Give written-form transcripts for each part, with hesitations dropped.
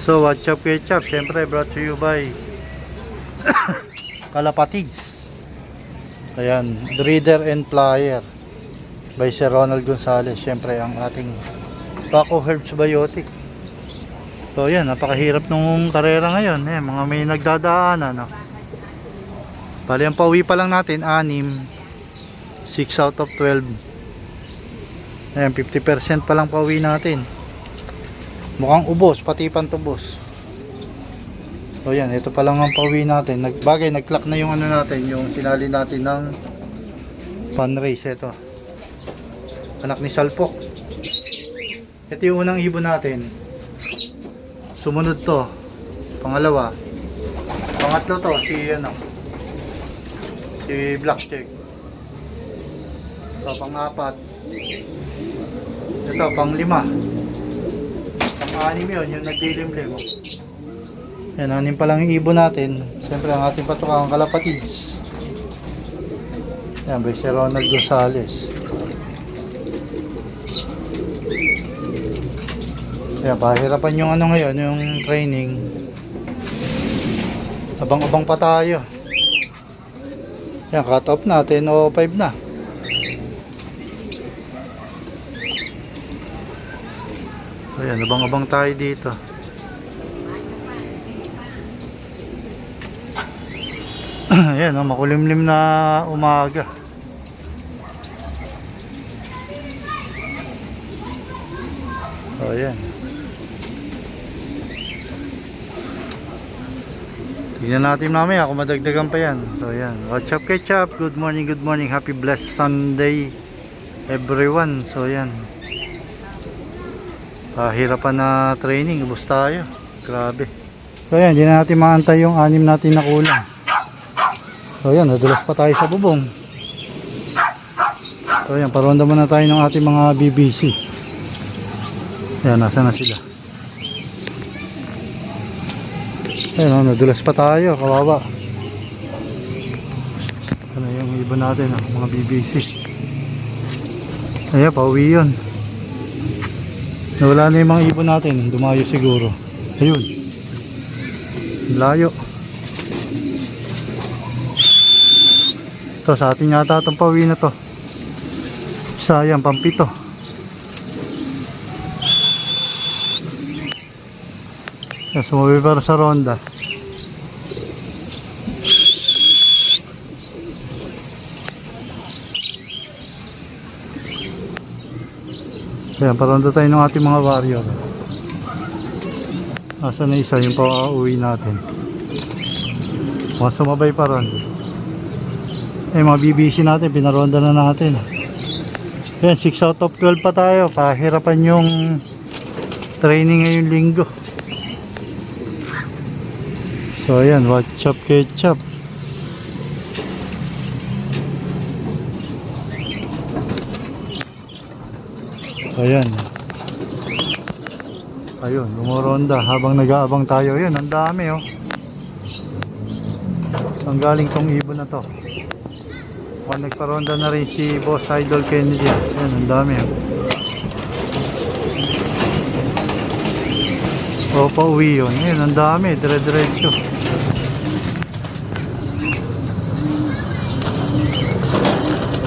So what's up ketchup, syempre brought to you by Kalapatids. Ayan, breeder and flyer by Sir Ronald Gonzales. Syempre ang ating Paco Herbs Biotic. So yan, napakahirap nung karera ngayon. Ayan, mga may nagdadaanan, no? Bali ang pauwi pa lang natin 6 out of 12. Ayan, 50% pa lang pauwi natin. Mukhang ubos, pati pantubos. So yan, ito pa lang ang pauwi natin. Nag-clock na yung ano natin, yung sinali natin ng fundraise. Ito, anak ni Salpok. Ito yung unang ibon natin. Sumunod to, pangalawa. Pangatlo to, si Black Check. Ito, pang-apat. Ito, pang-lima. Pang-anim yun, yung nagdilimlim. Yan, 6 pa lang yung ibon natin. Siyempre, ang ating patukang Kalapatids. Yan, by Sir Ronald Gonzales. Yan, pahirapan yung ano ngayon, yung training. Abang-abang pa tayo. Yan, cut off natin o 5 na. Ayan, abang-abang tayo dito. Ayan, makulimlim na umaga. So, ayan. Tignan natin mamaya kung madagdagan pa yan. So, ayan. What's up, ketchup? Good morning, good morning. Happy blessed Sunday, everyone. So, ayan. Hirapan na training, ubos tayo. Grabe. So ayan, hindi na natin maantay yung 6 natin na kulang. So ayan, nadulas pa tayo sa bubong. So ayan, paronda muna tayo ng ating mga BBC. Ayan, nasa na sila. Ayan, nadulas pa tayo, kawawa. Ano yung ibon natin, mga BBC. Ayan, pauwi yun. Nawala na yung mga ibon natin, dumayo siguro. Ayun, layo. Ito sa atin yata itong pauwi na to. Sayang, pampito. Sumabi para sa ronda. Ayan, paronda tayo ng ating mga warrior. Asa na isa yung pauwi natin. Mga sumabay pa ron. Mga BBC natin, pinaronda na natin. Ayan, 6 out of 12 pa tayo. Pahirapan yung training ngayong linggo. So ayan, what's up ketchup? Ayan. Ayun, umuronda habang nag-aabang tayo. Ayun, ang dami oh. Saan galing tong ibon na to? Nagparonda na rin si Boss Idol Kennedy. Ayun, ang dami oh. Pauwi yun. Ayun, ang dami. Dire-diretso.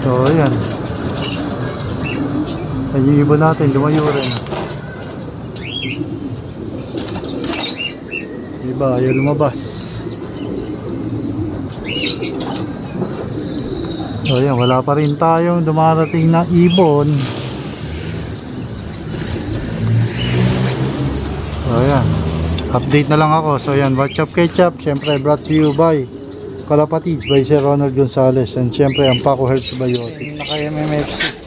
So, ayan. Ay, yung ibon natin, lumayo rin. Diba, ayaw lumabas. So, ayan, wala pa rin tayong dumarating na ibon. So, ayan. Update na lang ako. So, ayan, what's up ketchup? Siyempre, brought to you by Kalapatids by Sir Ronald Gonzales. And siyempre, ang Paco Herbs Biotic. Naka-MMFC.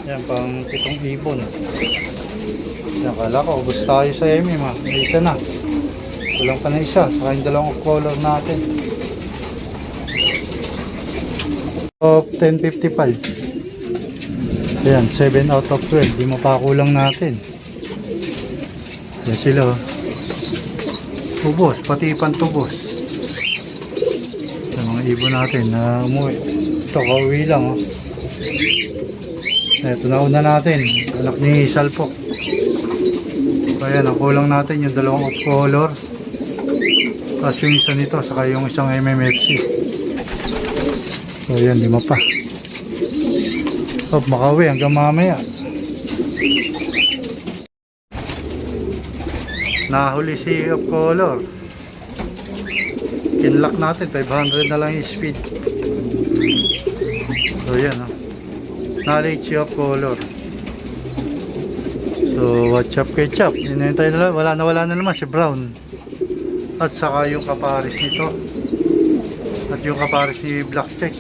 Yan, pang 7 ibon. Nakala ko, ubos tayo sa MM ha. May isa na. Kulang pa na isa. Saka yung dalawang color natin. Of 10.55. Ayan, 7 out of 12. Di mo pa kulang natin. Yan sila oh. Ubos, pati pantubos. Yung mga ibon natin na umuwi. Ito, kauwi lang oh. Ito, nauna natin. Anak ni Salpok. Ayan, ang kulang natin yung dalawang off color. Tapos yung isa nito, saka yung isang MMFC. So ayan, 5 pa. So makauwi hanggang mamaya. Nahuli si off color. Kinlock natin, 500 na lang yung speed. So yan, na-late si off color. So watch up kay Chap. Hinihintay na lang, wala na naman si Brown. At saka yung kaparis nito. At yung kaparis ni Blackjack.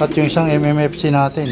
At yung isang MMFC natin.